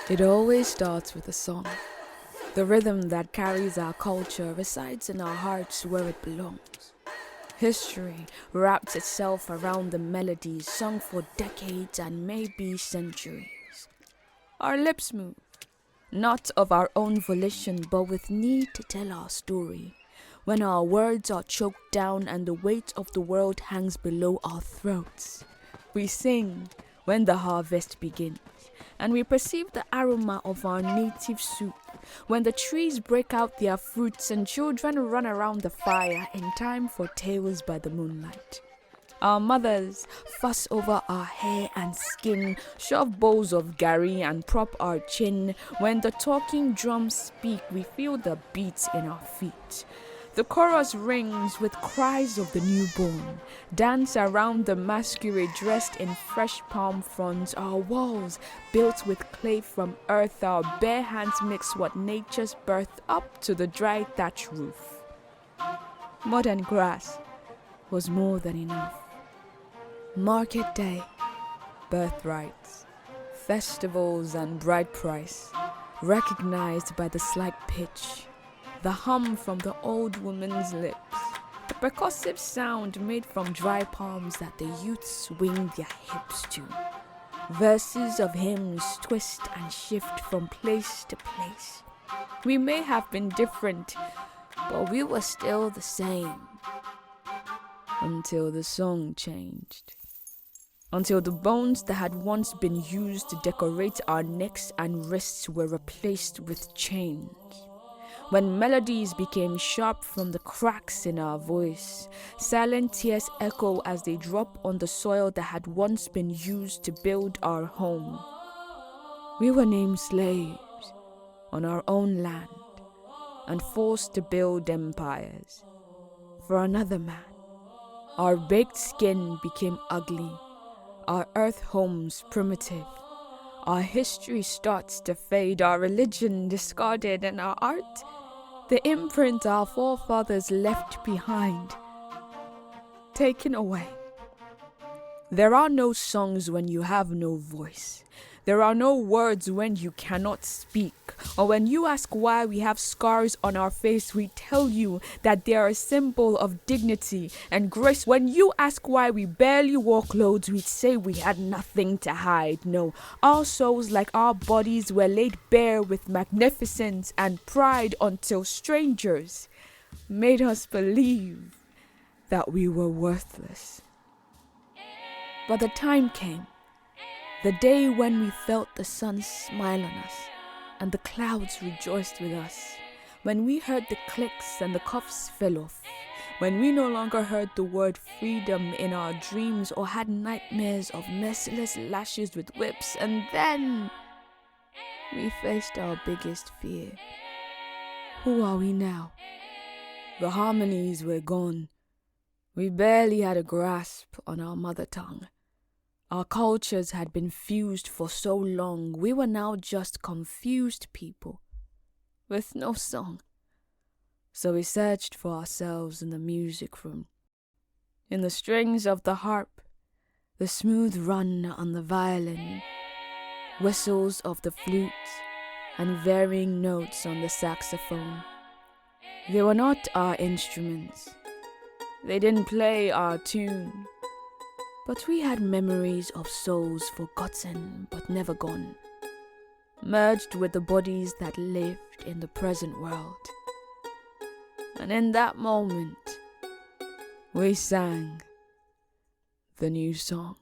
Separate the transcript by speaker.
Speaker 1: It always starts with a song. The rhythm that carries our culture resides in our hearts where it belongs. History wraps itself around the melodies sung for decades and maybe centuries. Our lips move, not of our own volition, but with need to tell our story. When our words are choked down and the weight of the world hangs below our throats, we sing when the harvest begins, and we perceive the aroma of our native soup, when the trees break out their fruits and children run around the fire in time for tales by the moonlight. Our mothers fuss over our hair and skin, shove bowls of gari and prop our chin. When the talking drums speak, we feel the beats in our feet. The chorus rings with cries of the newborn. Dance around the masquerade dressed in fresh palm fronds. Our walls built with clay from earth. Our bare hands mix what nature's birth up to the dry thatch roof. Mud and grass was more than enough. Market day, birthrights, festivals and bride price, recognized by the slight pitch, the hum from the old woman's lips, the percussive sound made from dry palms that the youth swing their hips to. Verses of hymns twist and shift from place to place. We may have been different, but we were still the same. Until the song changed. Until the bones that had once been used to decorate our necks and wrists were replaced with chains. When melodies became sharp from the cracks in our voice, silent tears echo as they drop on the soil that had once been used to build our home. We were named slaves on our own land and forced to build empires for another man. Our baked skin became ugly, our earth homes primitive. Our history starts to fade, our religion discarded, and our art, the imprint our forefathers left behind, taken away. There are no songs when you have no voice. There are no words when you cannot speak. Or when you ask why we have scars on our face, we tell you that they are a symbol of dignity and grace. When you ask why we barely walk loads, we say we had nothing to hide. No, our souls, like our bodies, were laid bare with magnificence and pride until strangers made us believe that we were worthless. But the time came. The day when we felt the sun smile on us and the clouds rejoiced with us. When we heard the clicks and the cuffs fell off. When we no longer heard the word freedom in our dreams or had nightmares of merciless lashes with whips. And then we faced our biggest fear. Who are we now? The harmonies were gone. We barely had a grasp on our mother tongue. Our cultures had been fused for so long, we were now just confused people with no song. So we searched for ourselves in the music room, in the strings of the harp, the smooth run on the violin, whistles of the flute, and varying notes on the saxophone. They were not our instruments. They didn't play our tune. But we had memories of souls forgotten but never gone, merged with the bodies that lived in the present world. And in that moment, we sang the new song.